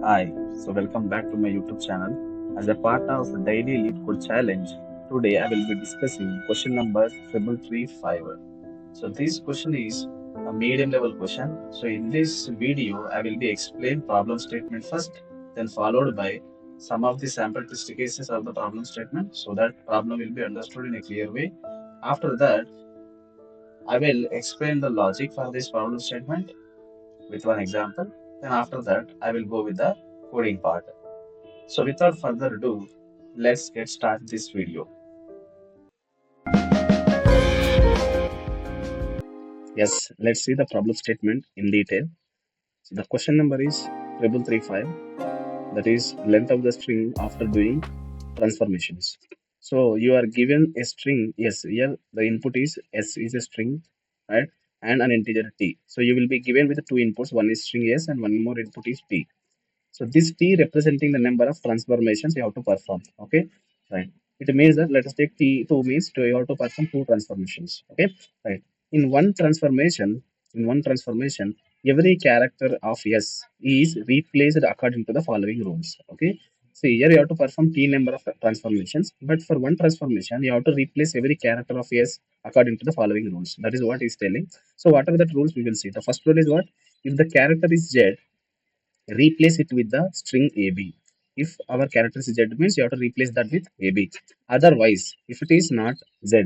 Hi, so welcome back to my YouTube channel. As a part of Daily Lead Code Challenge, today I will be discussing question number 3335. So this question is a medium level question. So in this video, I will be explain problem statement first, then followed by some of the sample test cases of the problem statement so that problem will be understood in a clear way. After that, I will explain the logic for this problem statement with one example. Then after that, I will go with the coding part. So without further ado, let's get started this video. Yes, let's see the problem statement in detail. So the question number is 3335, that is length of the string after doing transformations. So you are given a string, yes, here the input is S is a string, right? And an integer T. So you will be given with two inputs, one is string S and one more input is T. So this T representing the number of transformations you have to perform. Okay, right. It means that let us take T2 means to you have to perform two transformations. Okay, right. In one transformation, every character of S is replaced according to the following rules. Okay. So here you have to perform T number of transformations, but for one transformation, you have to replace every character of S according to the following rules. That is what he's telling. So what are the rules we will see? The first rule is what? If the character is Z, replace it with the string AB. If our character is Z means you have to replace that with AB. Otherwise, if it is not Z,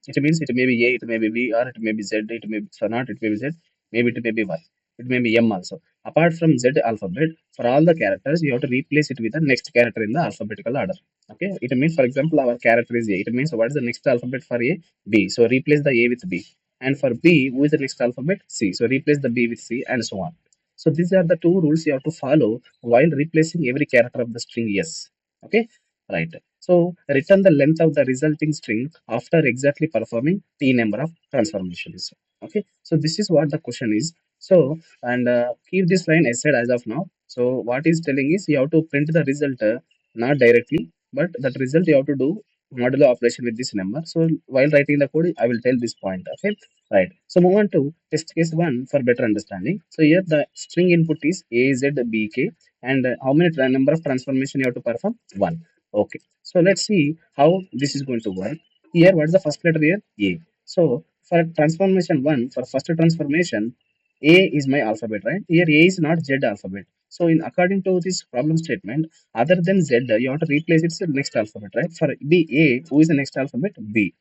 it means it may be A, it may be B, or it may be Z, it may be so not, it may be Z, maybe it may be Y, it may be M also. Apart from Z alphabet, for all the characters, you have to replace it with the next character in the alphabetical order. Okay, it means for example, our character is A. It means what is the next alphabet for A? B. So replace the A with B. And for B, who is the next alphabet? C. So replace the B with C and so on. So these are the two rules you have to follow while replacing every character of the string yes. Okay, right. So return the length of the resulting string after exactly performing t number of transformations. Okay, so this is what the question is. So and keep this line aside as of now. So what is telling is you have to print the result not directly, but that result you have to do modulo operation with this number. So while writing the code, I will tell this point. Okay, right. So move on to test case one for better understanding. So here the string input is AZBK and how many number of transformation you have to perform? One. Okay. So let's see how this is going to work. Here, what is the first letter here? A. So for transformation one, for first transformation, A is my alphabet, right? Here A is not Z alphabet. So in according to this problem statement, other than Z, you have to replace its next alphabet, right? For B, A, who is the next alphabet? B.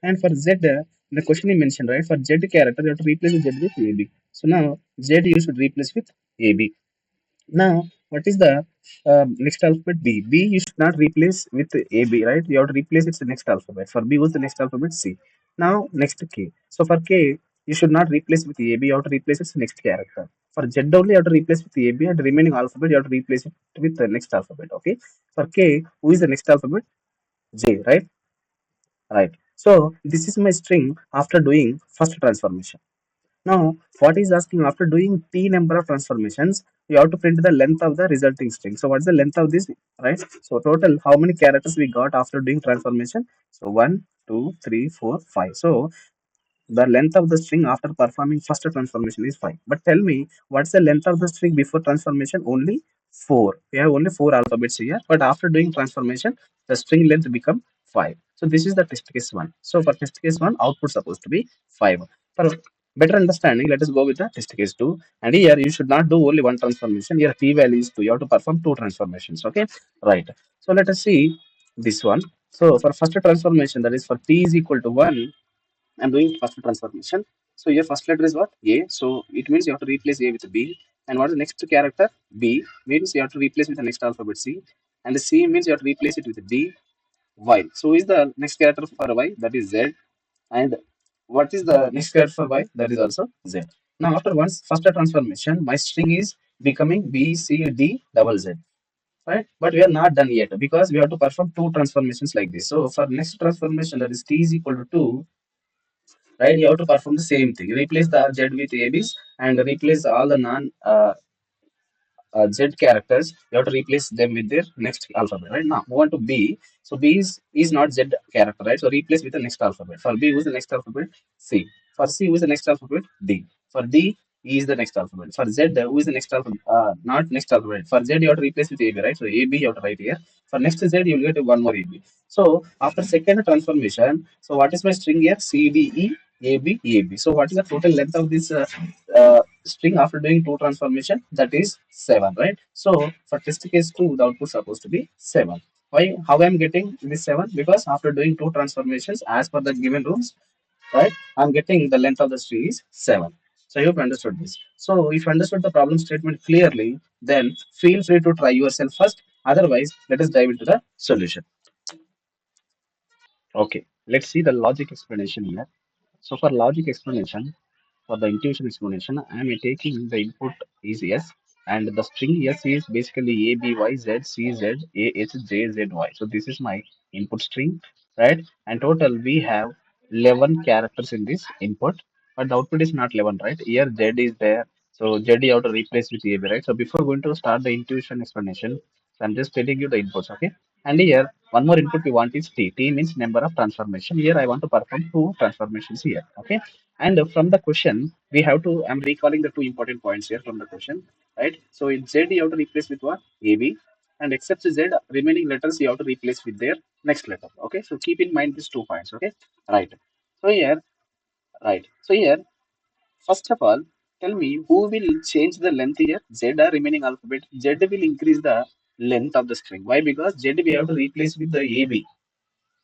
And for Z, the question he mentioned, right? For Z character, you have to replace Z with AB. So now Z you should replace with AB. Now, what is the next alphabet? B. B you should not replace with AB, right? You have to replace its next alphabet. For B was the next alphabet C. Now, next K. So for K, you should not replace with AB, you have to replace its next character. For Z only, you have to replace with AB, and the remaining alphabet, you have to replace it with the next alphabet. Okay. For K, who is the next alphabet? J, right? Right. So this is my string after doing first transformation. Now, what is asking after doing t number of transformations, you have to print the length of the resulting string. So what's the length of this, right? So total, how many characters we got after doing transformation? So 1, 2, 3, 4, 5. So the length of the string after performing first transformation is 5. But tell me, what's the length of the string before transformation? Only 4. We have only 4 alphabets here. But after doing transformation, the string length become 5. So this is the test case 1. So for test case 1, output supposed to be 5. For better understanding, let us go with the test case 2. And here you should not do only one transformation. Here p value is 2. You have to perform two transformations. Okay, right. So let us see this one. So for first transformation, that is for t is equal to 1, I'm doing first transformation. So your first letter is what? A. So it means you have to replace A with B. And what is the next character? B means you have to replace with the next alphabet C. And the C means you have to replace it with D. Y. So who is the next character for Y? That is Z. And what is the next character for Y? That is also Z. Now after once first transformation, my string is becoming B, C, D, double Z. Right? But we are not done yet because we have to perform two transformations like this. So for next transformation, that is T is equal to 2, right? You have to perform the same thing. Replace the Z with ABs and replace all the non Z characters. You have to replace them with their next alphabet, right? Now move on to B. So B is not Z character, right? So replace with the next alphabet. For B, who is the next alphabet? C. For C, who is the next alphabet? D. For D, E is the next alphabet. For Z, who is the next alphabet? Not next alphabet. For Z, you have to replace with AB, right? So AB you have to write here. For next Z, you will get one more AB. So after second transformation, so what is my string here? C, D, E, A, B, A, B. So what is the total length of this string after doing two transformation? That is 7, right? So for test case 2, the output is supposed to be 7. Why? How I am getting this 7? Because after doing two transformations as per the given rules, right? I'm getting the length of the string is 7. So I hope you understood this. So if you understood the problem statement clearly, then feel free to try yourself first. Otherwise, let us dive into the solution. Okay, let's see the logic explanation here. So for logic explanation, for the intuition explanation, I am taking the input is S, and the string S is basically A, B, Y, Z, C, Z, A, H, J, Z, Y. So this is my input string, right? And total we have 11 characters in this input, but the output is not 11, right? Here Z is there, so Z you have to replace with A, B, right? So before going to start the intuition explanation, so I'm just telling you the inputs, okay? And here one more input we want is T. T means number of transformation. Here I want to perform two transformations here, okay? And from the question, we have to, I'm recalling the two important points here from the question, right? So in Z, you have to replace with what? AB. And except Z, remaining letters you have to replace with their next letter. Okay. So keep in mind these 2 points. Okay. Right. So here, right. So here, first of all, tell me who will change the length here? Z or remaining alphabet? Z will increase the length of the string. Why? Because Z we have to replace with the AB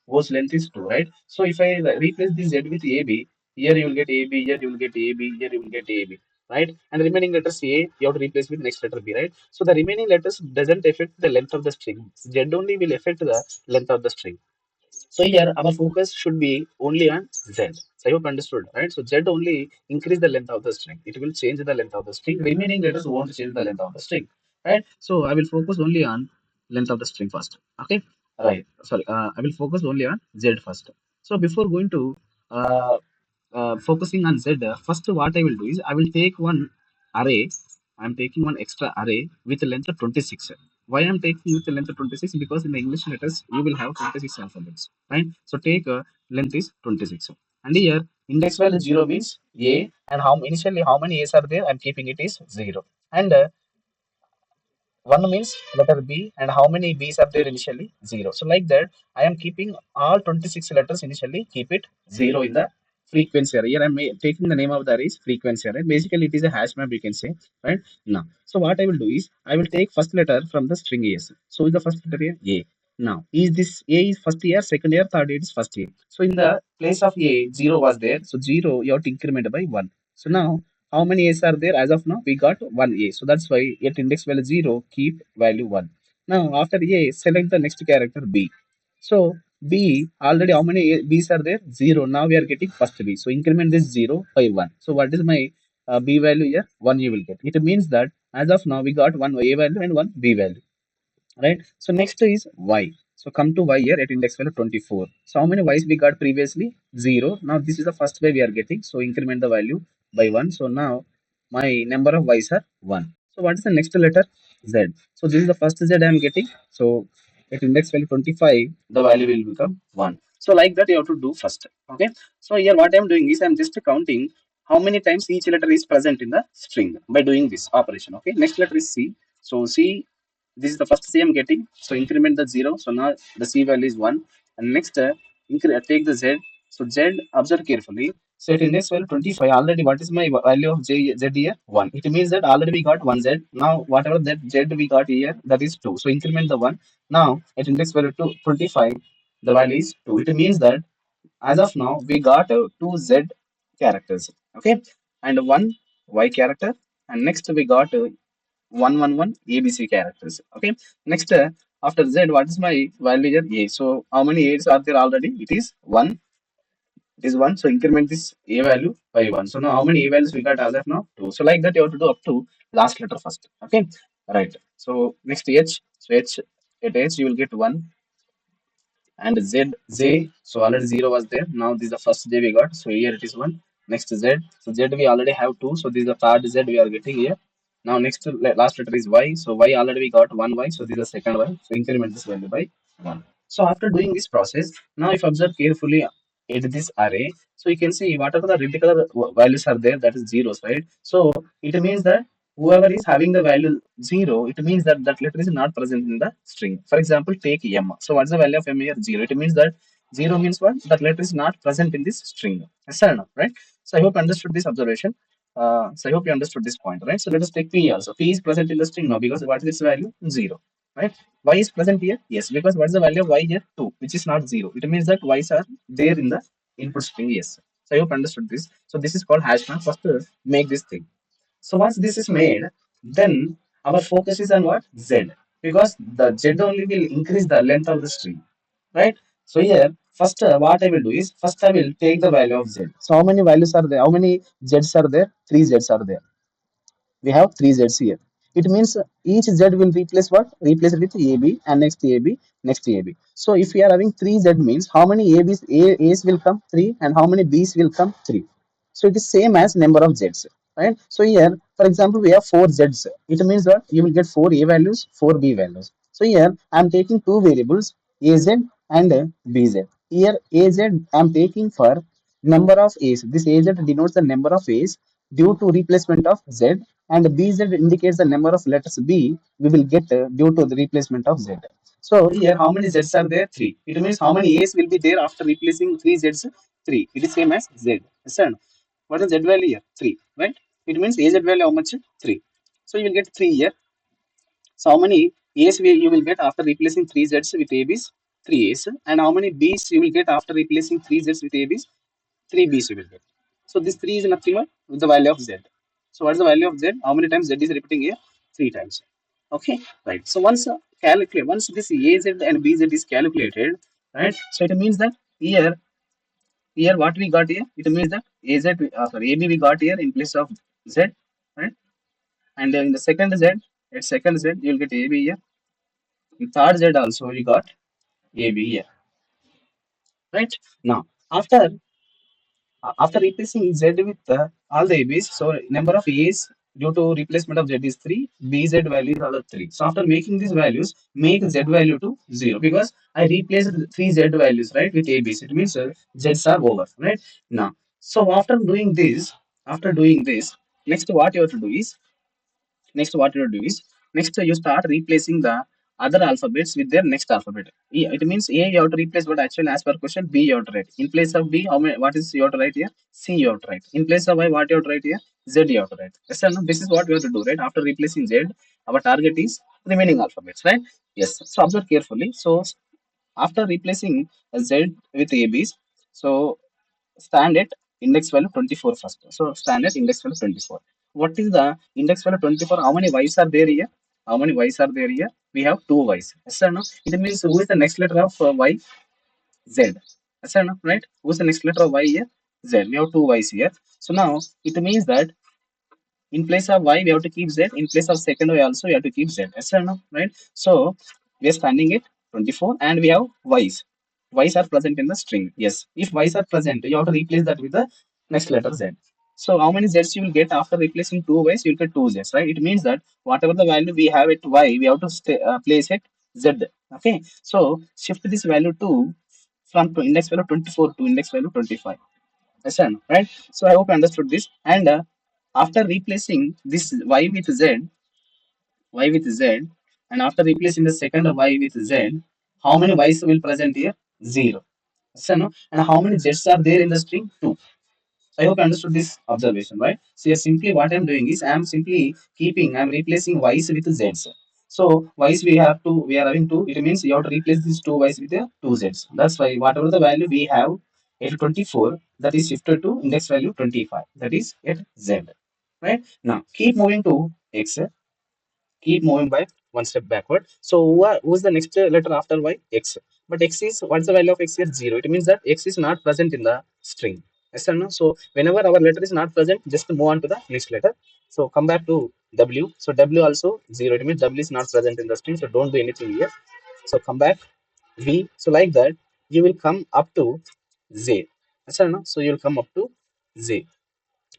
whose length is 2, right? So if I replace this Z with AB, here you will get AB, here you will get AB, here you will get AB, right? And remaining letters A, you have to replace with next letter B, right? So the remaining letters doesn't affect the length of the string. Z only will affect the length of the string. So here our focus should be only on Z. So I hope understood, right? So Z only increase the length of the string. It will change the length of the string. Remaining letters won't change the length of the string, right? So I will focus only on length of the string first. Okay, right. Sorry, I will focus only on Z first. So before going to focusing on Z, first what I will do is I will take one array. I'm taking one extra array with a length of 26. Why I'm taking with the length of 26? Because in the English letters you will have 26 alphabets, right? So take length is 26. And here index value 0 means A, and how initially how many A's are there? I'm keeping it is 0. And 1 means letter B, and how many B's are there initially? 0. So like that, I am keeping all 26 letters initially, keep it 0 in the frequency array. Here I'm taking the name of the array is frequency array. Basically, it is a hash map, you can say, right? Now, so what I will do is, I will take first letter from the string S. So is the first letter here? A. Now, is this A is first year, second year, third year is first year. So in the place of A, 0 was there. So 0, you have to increment by 1. So now, how many A's are there? As of now, we got one A. So that's why at index value 0, keep value 1. Now, after A, select the next character B. So, B, already how many B's are there? 0. Now we are getting first B. So, increment this 0 by 1. So, what is my B value here? 1 you will get. It means that as of now, we got one A value and one B value, right? So next is y. So come to y here at index value 24. So how many y's we got previously? 0. Now this is the first way we are getting. So increment the value by 1. So now my number of y's are 1. So what is the next letter? Z. So this is the first Z I am getting. So at index value 25, the value will become 1. So like that you have to do first. Okay. So here what I am doing is I am just counting how many times each letter is present in the string by doing this operation. Okay. Next letter is C. So C, this is the first C I'm getting. So increment the 0. So now the C value is 1. And next, take the Z. So Z, observe carefully. So at index value 25, already what is my value of Z here? 1. It means that already we got 1 Z. Now whatever that Z we got here, that is 2. So increment the 1. Now at index value 25, the value is 2. It means that as of now, we got 2 Z characters. Okay. And one Y character. And next we got 111 ABC characters. Okay. Next, after Z, what is my value here? A. So how many A's are there already? It is 1. It is 1. So increment this A value by 1. So now how many A values we got as of now? 2. So like that you have to do up to last letter first. Okay. Right. So next H. So H, at H you will get 1. And Z. So already 0 was there. Now this is the first Z we got. So here it is 1. Next Z. So Z we already have 2. So this is the third Z we are getting here. Now next last letter is Y. So Y already we got one Y. So this is the second Y. So increment this value by 1. So after doing this process, now if you observe carefully, in this array. So you can see whatever the red color values are there, that is zeros, right? So it means that whoever is having the value 0, it means that that letter is not present in the string. For example, take M. So what's the value of M here? 0. It means that 0 means what? That letter is not present in this string. Yes or no, right? So I hope you understood this observation. So I hope you understood this point, right? So let us take P also. P is present in the string now because what is its value? 0, right? Y is present here? Yes, because what's the value of Y here? 2, which is not 0. It means that Y's are there in the input string. Yes. So I hope you understood this. So this is called hash map. First, make this thing. So once this is made, then our focus is on what? Z. Because the Z only will increase the length of the string, right? So here, first what I will do is, first I will take the value of Z. So how many values are there? How many Z's are there? Three Z's are there. We have three Z's here. It means each Z will replace what? Replace it with AB and next AB, next AB. So if we are having three Z means how many A's will come? Three, and how many B's will come? Three. So it is same as number of Z's, right? So here, for example, we have four Z's. It means what? You will get four A values, four B values. So here I am taking two variables, AZ and BZ. Here AZ I am taking for number of A's. This AZ denotes the number of A's due to replacement of Z, and BZ indicates the number of letters B we will get due to the replacement of Z. So here how many Z's are there? 3. It means how many A's will be there after replacing 3 Z's? 3. It is same as Z. Understand? What is Z value here? 3. Right? It means AZ value how much? 3. So you will get 3 here. So how many A's you will get after replacing 3 Z's with AB's? 3 A's. And how many B's you will get after replacing 3 Z's with AB's? 3 B's you will get. So this 3 is nothing but with the value of Z. So what is the value of Z? How many times Z is repeating here? 3 times. Okay, right. So once calculate, once this AZ and BZ is calculated, right? So it means that here what we got here, it means that sorry, AB we got here in place of Z, right? And in the second Z, at second Z, you will get AB here. In third Z also we got AB here, right? Now after replacing Z with all the ABs, so number of A's due to replacement of Z is 3, BZ value is also 3. So after making these values, make Z value to 0 because I replaced three Z values, right, with ABs. It means Z's are over, right? Now, so after doing this, next what you have to do is, next you start replacing the other alphabets with their next alphabet. It means A you have to replace what actually as per question B you have to write. In place of B, how many, what is you have to write here? C you have to write. In place of Y, what you have to write here? Z you have to write. Yes or no? This is what we have to do, right? After replacing Z, our target is remaining alphabets, right? Yes. So observe carefully. So after replacing Z with ABs, so stand at index value 24 first. So stand at index value 24. What is the index value 24? How many Y's are there here? How many Y's are there here? We have two Y's. Yes or no? It means who is the next letter of Y? Z. Yes or no? Right? Who's the next letter of Y here? Z. We have two Y's here. So now it means that in place of Y, we have to keep Z. In place of second Y also, we have to keep Z. Yes or no? Right? So we are standing at 24 and we have Y's. Y's are present in the string. Yes. If Y's are present, you have to replace that with the next letter Z. So how many Z's you will get after replacing two Y's? You will get two Z's, right? It means that whatever the value we have at Y, we have to place it Z. Okay. So shift this value to from to index value 24 to index value 25. Understand, right? So I hope you understood this. And after replacing this y with z, and after replacing the second y with z, how many y's will present here? Zero. Understand, no? And how many z's are there in the string? Two. I hope you understood this observation, right? So here simply what I'm doing is I'm replacing y's with z's. So y's we are having two. It means you have to replace these two y's with two z's. That's why whatever the value we have at 24, that is shifted to index value 25. That is at z, right? Now keep moving to x. Keep moving by one step backward. So who's the next letter after y? X. But x is, what's the value of x here? 0. It means that x is not present in the string. Yes or no? So whenever our letter is not present, just move on to the next letter. So come back to w. So w also 0. It means w is not present in the string. So don't do anything here. So come back v. So like that, you will come up to z. Yes or no? So you will come up to z.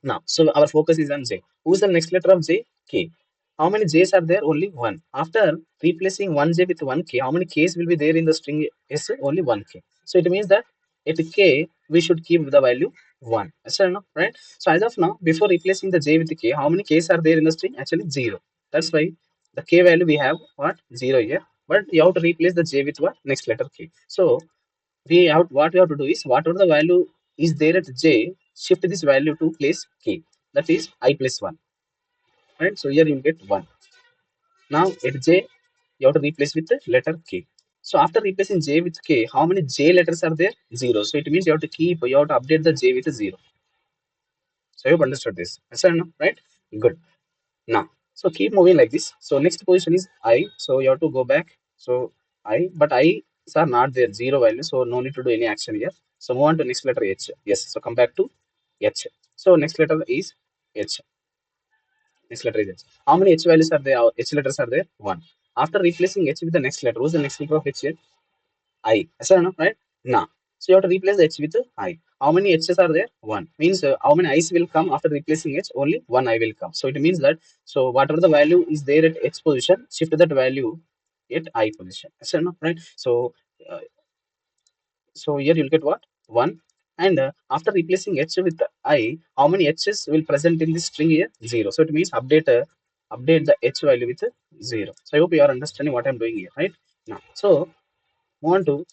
Now, so our focus is on J. Who's the next letter of J? K. How many J's are there? Only one. After replacing one J with one K, how many K's will be there in the string S? Only one K. So it means that At k, we should keep the value 1. Yes or no? Right? So as of now, before replacing the j with k, how many k's are there in the string? Actually 0. That's why the k value we have what? 0 here. But you have to replace the j with what? Next letter k. So we have what we have to do is whatever the value is there at j, shift this value to place k. That is I plus 1. Right? So here you get 1. Now at j, you have to replace with the letter k. So after replacing j with k, how many j letters are there? 0. So it means you have to update the j with a 0. So you've understood this. Yes or no? Right? Good. Now, so keep moving like this. So next position is I. So you have to go back. So I, but I's are not there, 0 value. So no need to do any action here. So move on to next letter H. Yes. So come back to H. So next letter is H. Next letter is H. How many H values are there? H letters are there? 1. After replacing H with the next letter, who's the next letter of H here? I. Yes or no? Right? Now. So you have to replace the H with I. How many H's are there? 1. Means how many I's will come after replacing H? Only 1 I will come. So it means that, so whatever the value is there at H position, shift that value at I position. Yes or no? Right? Uh, so here you'll get what? 1. And after replacing H with I, how many H's will present in this string here? 0. So it means update the H value with 0. So I hope you are understanding what I'm doing here, right? Now, so move on to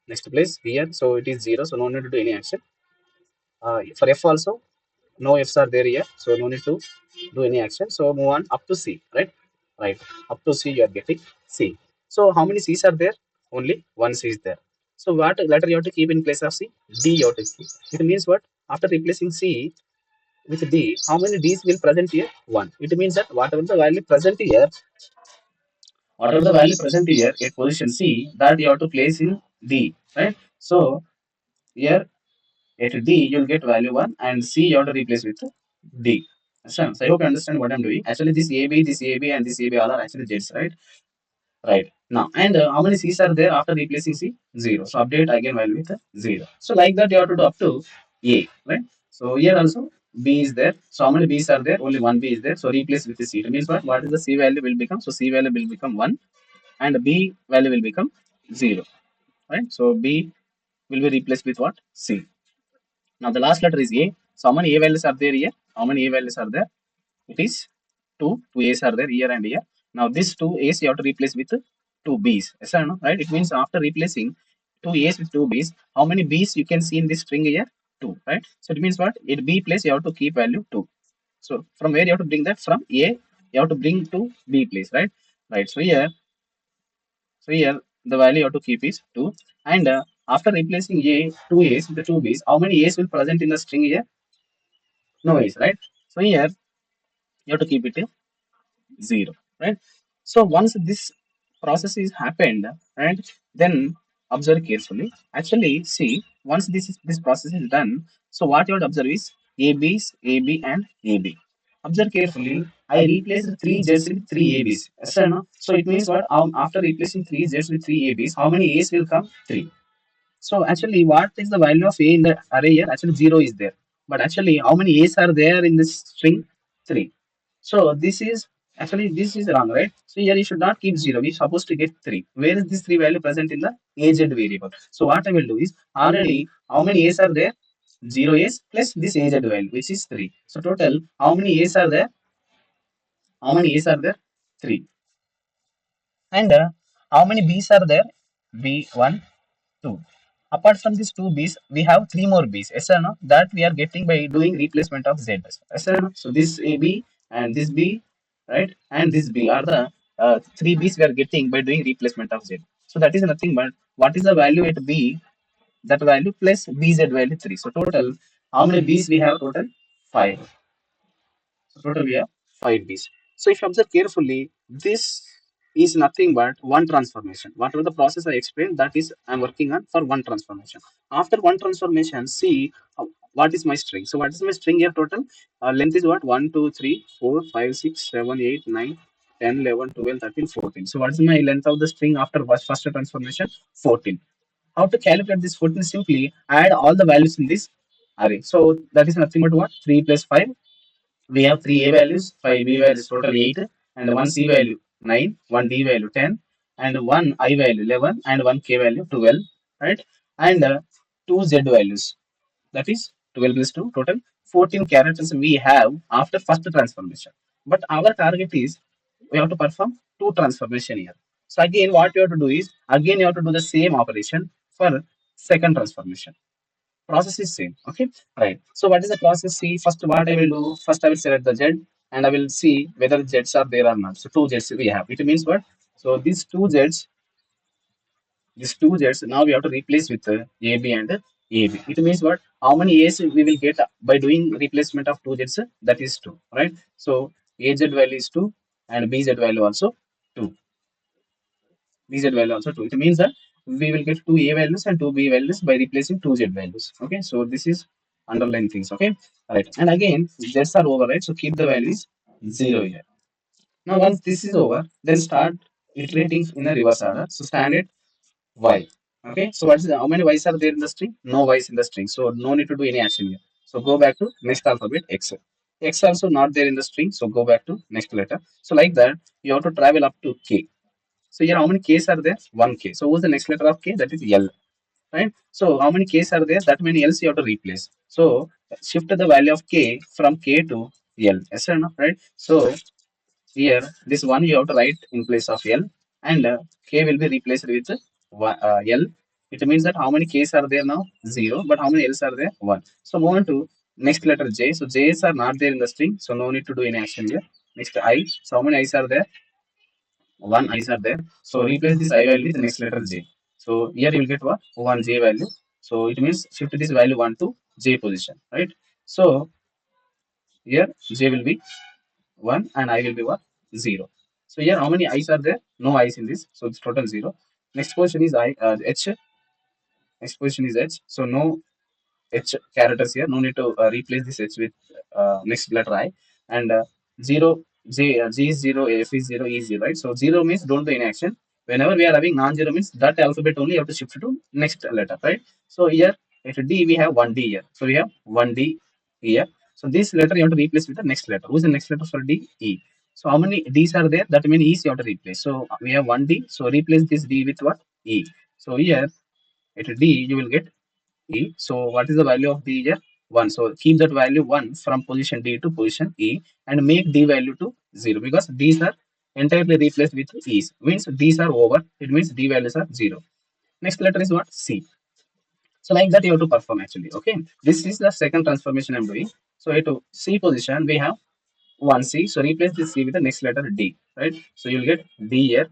next place here. So it is 0. So no need to do any action. For F also, no F's are there here. So no need to do any action. So move on up to C, right? Right. Up to C, you are getting C. So how many C's are there? Only one C is there. So what letter you have to keep in place of C? D you have to keep. It means what? After replacing C with D, how many D's will present here? 1. It means that whatever the value present here at position C, that you have to place in D, right? So here at D, you'll get value 1 and C you have to replace with D. So I hope you understand what I'm doing. Actually, this AB, and this AB all are actually Z's, right? Right. Now, and how many C's are there after replacing C? 0. So update again value with 0. So like that, you have to do up to A, right? So here also B is there. So how many B's are there? Only one B is there. So replace with the C. It means what? What is the C value will become? So C value will become 1 and B value will become 0, right? So B will be replaced with what? C. Now the last letter is A. So how many A values are there here? How many A values are there? It is 2. 2 A's are there here and here. Now this 2 A's you have to replace with 2 B's. Yes or no? Right? It means after replacing 2 A's with 2 B's, how many B's you can see in this string here? 2. Right? So it means what? In B place you have to keep value 2. So from where you have to bring that? From A you have to bring to B place. Right? Right. So here the value you have to keep is 2. And after replacing A, 2 A's with the 2 B's, how many A's will present in the string here? No A's, right? So here you have to keep it in 0, right? So once this process is happened, right, then observe carefully. Actually, see, once this process is done, so what you have to observe is AB's, AB, and AB. Observe carefully. I replaced three Z's with three AB's. Yes or no? So it means what? After replacing three Z's with three AB's, how many A's will come? 3. So actually, what is the value of A in the array here? Actually, 0 is there. But actually, how many A's are there in this string? 3. So this is wrong, right? So here you should not keep 0. We're supposed to get 3. Where is this 3 value present in the AZ variable? So what I will do is already how many A's are there? 0 A's plus this AZ value, which is 3. So total, how many A's are there? How many A's are there? 3. And how many B's are there? B1, 2. Apart from these two B's, we have three more B's. Yes or no? That we are getting by doing replacement of Z. Yes or no? So this AB and this B, right? And this B are the three B's we are getting by doing replacement of Z. So that is nothing but what is the value at B? That value plus BZ value 3. So total, how many B's we have? Total 5. So total we have 5 B's. So if you observe carefully, this is nothing but one transformation. Whatever the process I explained, that is I'm working on for one transformation. After one transformation, see what is my string. So what is my string here total? Length is what? 1, 2, 3, 4, 5, 6, 7, 8, 9, 10, 11, 12, 13, 14. So what is my length of the string after first transformation? 14. How to calculate this 14? Simply add all the values in this array. So that is nothing but what? 3 plus 5, we have three A values, five B values, total 8, and one C value 9, one D value 10, and one I value 11, and one K value 12, right? And two z values. That is 12 is to total 14 characters we have after first transformation. But our target is we have to perform two transformation here. So again, what you have to do is again you have to do the same operation for second transformation. Process is same. Okay, right. So what is the process? See, first what I will do? First I will select the Z and I will see whether Zs are there or not. So two Zs we have. It means what? So these two Zs now we have to replace with AB and AB. It means what? How many A's we will get by doing replacement of two Zs? That is two, right? So AZ value is two and BZ value also two. BZ value also two. It means that we will get two A values and two B values by replacing two Z values. Okay, so this is underlying things. Okay, right. And again, Z's are over, right? So keep the values zero here. Now, once this is over, then start iterating in a reverse order. So standard Y. Okay, so what is how many Y's are there in the string? No Y's in the string, so no need to do any action here. So go back to next alphabet X. X also not there in the string, so go back to next letter. So like that, you have to travel up to K. So here, how many K's are there? One K. So what's the next letter of K? That is L, right? So how many K's are there? That many L's you have to replace. So shift the value of K from K to L. Yes or no? Right? So here, this one you have to write in place of L, and K will be replaced with L. It means that how many K's are there now? Zero. But how many L's are there? One. So move on to next letter J. So J's are not there in the string, so no need to do any action here. Next I. So how many I's are there? One i's are there. So replace this I value with the next letter J. So here you will get what? One J value. So it means shift this value 1 to J position, right? So here J will be 1 and I will be what? 0. So here how many i's are there? No i's in this. So it's total 0. Next position is H. Next position is H. So no H characters here. No need to replace this H with next letter I. And 0, G is 0, F is 0, E is 0, right? So 0 means don't do any action. Whenever we are having non-zero means that alphabet only you have to shift to next letter, right? So here at D we have 1D here. So we have 1D here. So this letter you have to replace with the next letter. Who's the next letter for D? E. So how many D's are there? That means E's you have to replace. So we have 1D. So replace this D with what? E. So here at D you will get E. So what is the value of D here? 1. So keep that value 1 from position D to position E and make D value to 0 because D's are entirely replaced with E's. Means D's are over. It means D values are 0. Next letter is what? C. So like that you have to perform actually. Okay. This is the second transformation I'm doing. So to C position we have 1C. So replace this C with the next letter D. Right. So you'll get D here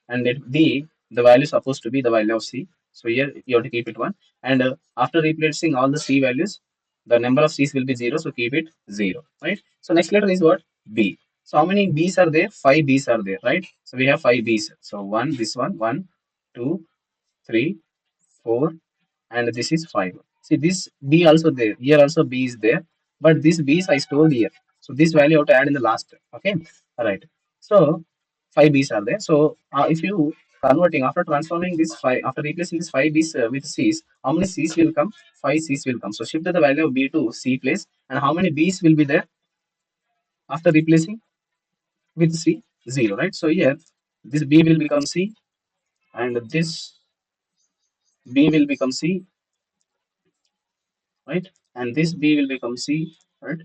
and at D, the value is supposed to be the value of C. So here you have to keep it 1. And after replacing all the C values, the number of C's will be 0. So keep it 0. Right. So next letter is what? B. So how many B's are there? 5 B's are there. Right. So we have 5 B's. So one, two, three, 4, and this is 5. See this B also there. Here also B is there. But this B's I stored here. So this value you have to add in the last. Okay. All right. So 5 B's are there. So if you converting after transforming this 5, after replacing this 5 B's with C's, how many C's will come? 5 C's will come. So shift the value of B to C place. And how many B's will be there after replacing with C? 0, right? So here this B will become C and this B will become C, right? And this B will become C, right?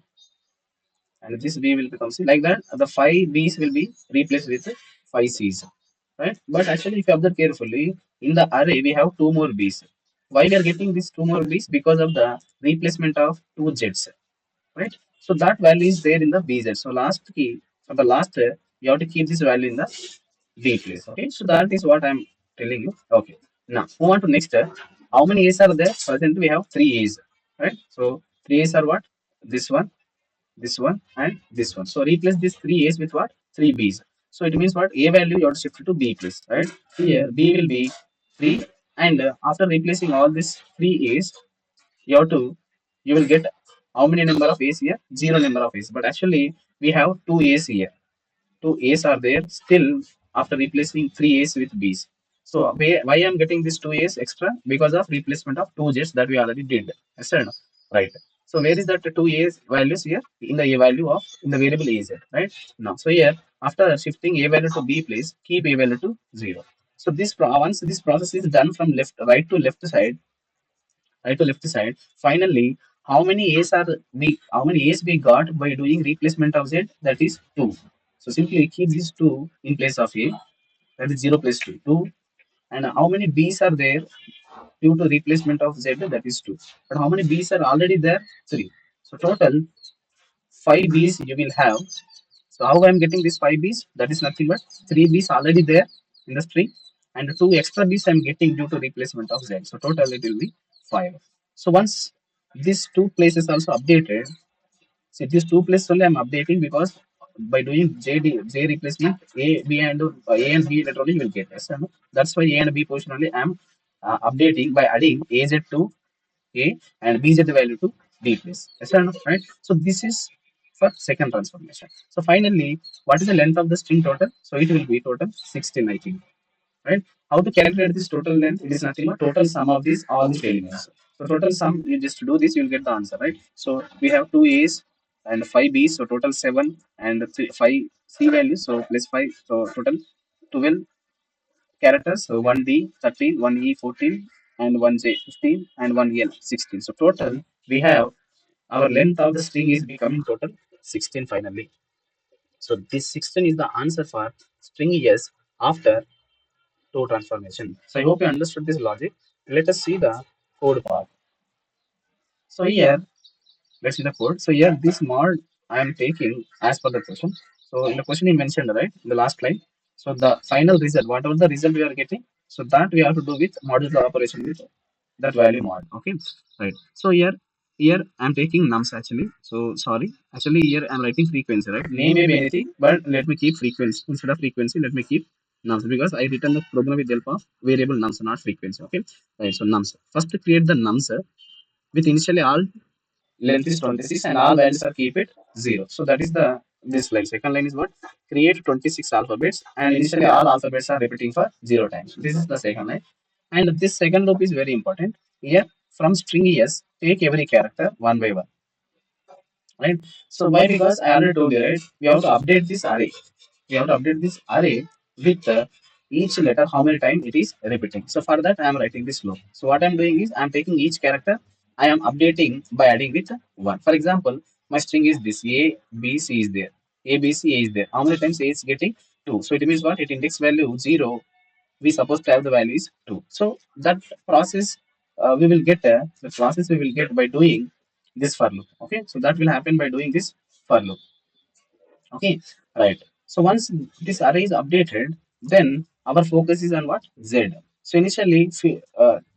And this B will become C. Like that, the 5 B's will be replaced with 5 C's, right? But actually, if you observe carefully, in the array, we have two more B's. Why we are getting these two more B's? Because of the replacement of two Z's, right? So that value is there in the BZ. So last key, for the last, you have to keep this value in the B place, okay? So that is what I'm telling you. Okay. Now, move on to next. How many A's are there? Present, we have three A's, right? So three A's are what? This one, and this one. So replace these three A's with what? Three B's. So it means what? A value you have to shift to B place, right? Here B will be 3, and after replacing all these three A's, you have to you will get how many number of A's here? Zero number of A's. But actually we have two A's here. Two A's are there still after replacing three A's with B's. So why I'm getting this two A's extra? Because of replacement of two J's that we already did. Yes or no? Right. So where is that two A's values here? In the A value of in the variable AZ, right? Now, so here after shifting A value to B place, keep A value to 0. So this once this process is done from right to left side, right to left side. Finally, how many A's we got by doing replacement of Z? That is 2. So simply keep these 2 in place of A. That is 0 plus 2, 2. And how many B's are there due to replacement of Z? That is 2. But how many B's are already there? 3. So total 5 B's you will have. So how I am getting these 5 B's? That is nothing but 3 B's already there in the string, and 2 extra B's I am getting due to replacement of Z. So total it will be 5. So once these two places also updated, see these two places only I am updating because by doing J replacement, A and B later only you will get. Yes, or no? That's why A and B position only I am updating by adding AZ to A and BZ value to B place. Yes, or no? Right? So this is for second transformation. So finally, what is the length of the string total? So it will be total 16, I think. Right? How to calculate this total length? It is nothing but total sum of these all these elements. So total sum, you just do this, you will get the answer, right? So we have two A's and five B's, so total 7 and five C values, so plus 5, so total 12 characters. So one D 13, one E 14, and one J 15, and one L 16. So total we have our length of the string is becoming total 16 finally. So this 16 is the answer for string yes after to transformation. So I hope you understood this logic. Let us see the code part. So here, let's see the code. So here, this mod I am taking as per the question. So in the question you mentioned, right, in the last line. So the final result, whatever the result we are getting, so that we have to do with modular operation with that value mod. Okay, right. So here I'm taking nums actually. So sorry, actually here I'm writing frequency, right? Name may be anything, but let me keep frequency instead of frequency. Let me keep nums because I written the program with the help of variable nums, not frequency. Okay, right. So nums. First create the nums with initially all length is 26 and all values are keep it 0. So that is the this line. Second line is what? Create 26 alphabets and initially all alphabets are repeating for 0 times. This is the second line. And this second loop is very important. Here from string yes, take every character one by one. Right? So why? Because I already told you, right? We have to update this array. We have to update this array with each letter how many times it is repeating. So for that I am writing this loop. So what I am doing is I am taking each character, I am updating by adding with 1. For example, my string is this A B C is there. A B C A is there. How many times A is getting 2? So it means what? It index value 0. We supposed to have the value is 2. So that process we will get the process we will get by doing this for loop. Okay, so that will happen by doing this for loop. Okay, right. So once this array is updated, then our focus is on what? Z. So initially, if you,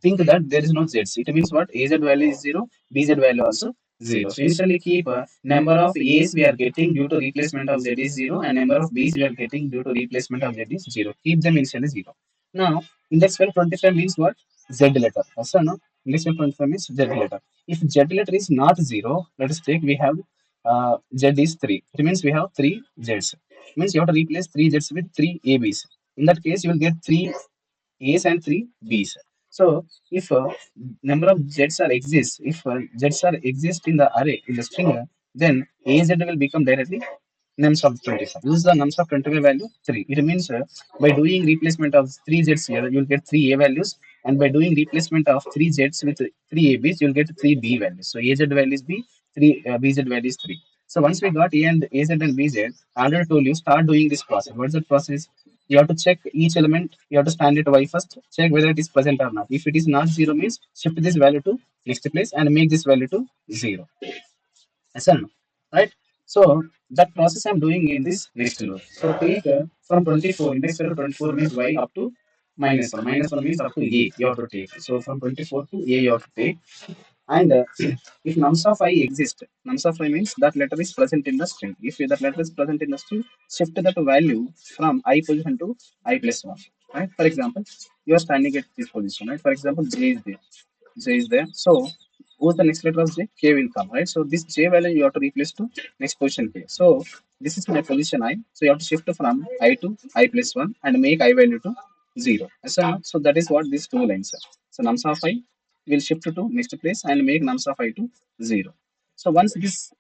think that there is no Z. It means what? AZ value is 0, BZ value also 0. So initially keep number of A's we are getting due to replacement of Z is 0 and number of B's we are getting due to replacement of Z is 0. Keep them initially 0. Now, index value 25 means what? Z letter. Yes or no? Index value 25 means Z letter. If Z letter is not 0, let us take we have Z is 3. It means we have 3 Z's. It means you have to replace 3 Z's with 3 AB's. In that case, you will get 3 A's and 3 B's. So if number of Z's are exist, if Z's are exist in the array in the string, then AZ will become directly nums of 25. Use the nums of 25 value 3. It means by doing replacement of 3 Z's here, you will get 3 A values. And by doing replacement of 3 Z's with 3 AB's, you will get 3 B values. So AZ value is B, 3 BZ value is 3. So once we got A and AZ and BZ, I already told you start doing this process. What is that process? You have to check each element. You have to stand it Y first. Check whether it is present or not. If it is not 0 means shift this value to next place and make this value to 0. SN, right? So that process I'm doing in this next loop. So take from 24, index value 24 means y up to minus 1. Minus 1 means up to a you have to take. So from 24 to a you have to take. And if nums of I exist, nums of I means that letter is present in the string. If that letter is present in the string, shift that value from I position to I plus 1. Right? For example, you are standing at this position. Right? For example, J is there. J is there. So who's the next letter of J? K will come, right? So this J value you have to replace to next position K. So this is my position I. So you have to shift from I to I plus 1 and make I value to 0. So that is what these two lines are. So nums of I will shift to next place and make nums of I to 0. So once this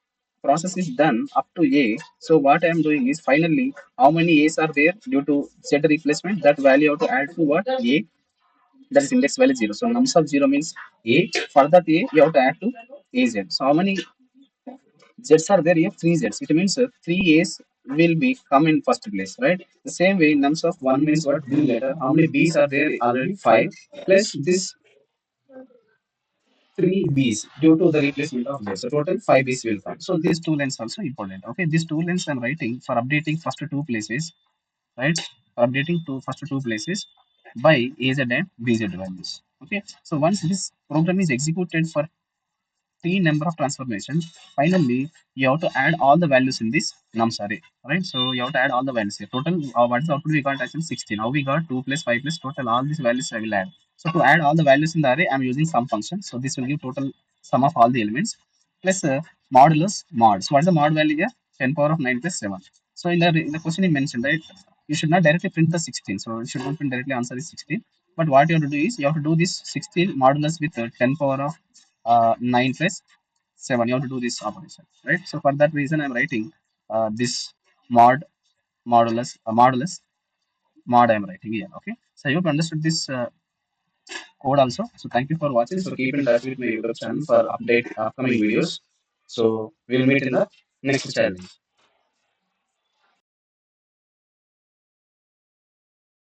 process is done up to A, so what I am doing is finally how many A's are there due to Z replacement, that value you have to add to what? A, that is index value 0. So nums of 0 means a. For that a, you have to add to az. So how many z's are there here? 3 z's. It means 3 a's will be come in first place, right? The same way nums of 1 means what? B letter. How many b's are there? Already 5 plus this 3 b's due to the replacement of z. So total 5 b's will come. So these two lines also important. Okay, these two lines I'm writing for updating first two places, right? For updating to first two places by az and bz values. Okay, so once this program is executed for t number of transformations, finally you have to add all the values in this nums array, right? So you have to add all the values here. Total, what is the output we got? Actually 16. Now we got 2 plus 5 plus total. All these values I will add. So to add all the values in the array, I'm using sum function. So this will give total sum of all the elements plus modulus mod. So what is the mod value here? 10 power of 9 plus 7. So in the question you mentioned, right? You should not directly print the 16. So you should not print directly answer is 16. But what you have to do is you have to do this 16 modulus with 10 power of 9 plus 7. You have to do this operation, right? So for that reason I'm writing this mod modulus mod I'm writing here. Okay, so I hope you understood this code also. So thank you for watching. So keep in touch with my YouTube channel for update upcoming videos. So we'll meet in the next challenge.